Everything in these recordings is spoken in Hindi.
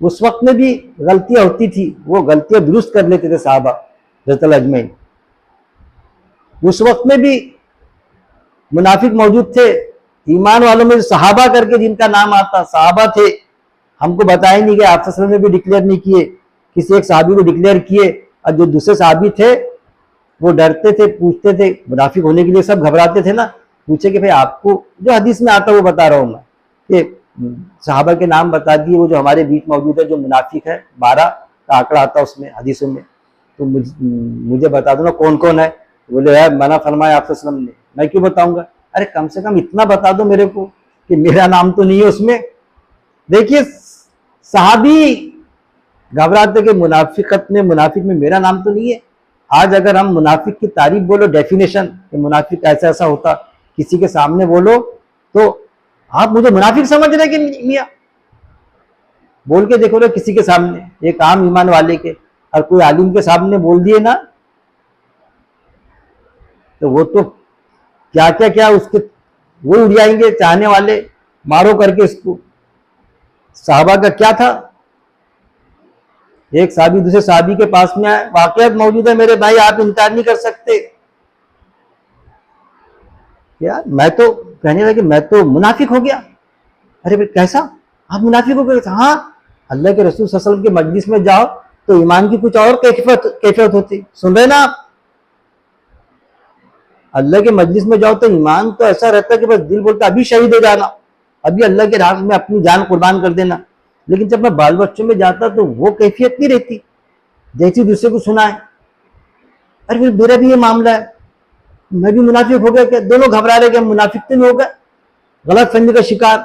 उस वक्त में भी गलतियां होती थी, वो गलतियां दुरुस्त कर लेते थे साहबा रज़ियल्लाहु अजमईन। उस वक्त में भी मुनाफिक मौजूद थे। ईमान वालों में सहाबा करके जिनका नाम आता, सहाबा थे, हमको बताया नहीं कि आप सल्लल्लाहु अलैहि वसल्लम ने भी डिक्लेयर नहीं किए, किसी एक सहाबी को डिक्लेयर किए, और जो दूसरे सहाबी थे वो डरते थे, पूछते थे, मुनाफिक होने के लिए सब घबराते थे ना, पूछे कि भाई आपको जो हदीस में आता वो बता रहा हूं मैं, कि सहाबा के नाम बता दिए वो जो हमारे बीच मौजूद है जो मुनाफिक है, 12 का आंकड़ा आता उसमें हदीसों में, तो मुझे बता दो ना कौन कौन है। बोले यार मना फरमाया आप सल्लल्लाहु अलैहि वसल्लम ने, मैं क्यों बताऊंगा। अरे कम से कम इतना बता दो मेरे को कि मेरा नाम तो नहीं है उसमें। देखिए सहाबी घबराते कि मुनाफिकत में, मुनाफिक में मेरा नाम तो नहीं है। आज अगर हम मुनाफिक की तारीफ बोलो, डेफिनेशन कि मुनाफिक ऐसा ऐसा होता, किसी के सामने बोलो तो आप मुझे मुनाफिक समझ रहे कि मियां, बोल के देखो ना किसी के सामने, एक आम ईमान वाले के, और कोई आलिम के सामने बोल दिए ना तो वो तो क्या क्या क्या उसके वो उड़ जाएंगे चाहने वाले, मारो करके इसको। साहबा का क्या था, एक साहबी दूसरे साहबी के पास में आए, वाकयात मौजूद है मेरे भाई, आप इनकार नहीं कर सकते। यार मैं तो कहने लगे मैं तो मुनाफिक हो गया। अरे भाई कैसा, आप मुनाफिक हो गए। हाँ, अल्लाह के रसूल सल्लल्लाहु अलैहि वसल्लम के मजलिस में जाओ तो ईमान की कुछ और कैफियत होती, सुन रहे ना आप। अल्लाह के मजलिस में जाओ तो ईमान तो ऐसा रहता है कि बस दिल बोलता अभी शहीद हो जाना, अभी अल्लाह के राह में अपनी जान कुर्बान कर देना। लेकिन जब मैं बाल बच्चों में जाता तो वो कैफियत नहीं रहती जैसी दूसरे को सुना है। अरे फिर मेरा भी ये मामला है, मैं भी मुनाफिक हो गया क्या, दोनों घबरा रहे कि मुनाफिक तो नहीं होगा, गलत फहमी का शिकार।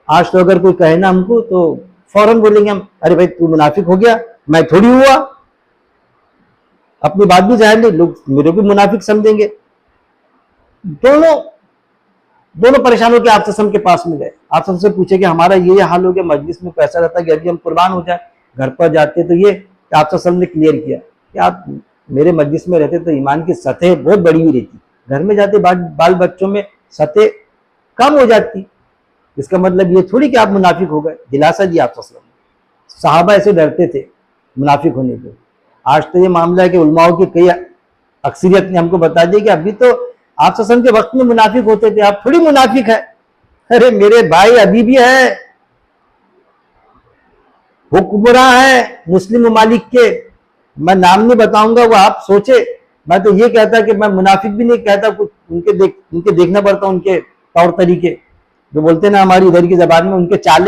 आज तो अगर कोई कहे ना हमको तो फौरन बोलेंगे हम, अरे भाई तू मुनाफिक हो गया, मैं थोड़ी हुआ। अपनी बात भी जाहिर नहीं, लोग मेरे को मुनाफिक समझेंगे। दोनों दोनों परेशान होकर आप सल्लल्लाहु के पास में गए, आप सबसे पूछे कि हमारा ये हाल हो गया, मजलिस में पैसा रहता है कि अभी हम कुर्बान हो जाए, घर पर जाते तो ये आप सल्लल्लाहु ने क्लियर किया कि आप मेरे मजलिस में रहते तो ईमान की सतह बहुत बड़ी हुई रहती, घर में जाते बाल बच्चों में सतह कम हो जाती। इसका मतलब ये थोड़ी कि आप मुनाफिक हो गए, दिलासा दिया आप सल्लल्लाहु ने। साहबा ऐसे डरते थे मुनाफिक होने को। आज तो ये मामला है कि उलमाओं की कई अक्सरियत ने हमको बता दिया कि अभी तो आप सल्लल्लाहु के वक्त में मुनाफिक होते थे, आप थोड़ी मुनाफिक है। अरे मेरे भाई अभी भी है, हुक्मरां है मुस्लिम ममालिक के, मैं नाम नहीं बताऊंगा, वो आप सोचे। मैं तो ये कहता कि मैं मुनाफिक भी नहीं कहता, कुछ उनके देखना पड़ता उनके तौर तरीके, जो बोलते ना हमारी इधर की जबान में, उनके चाले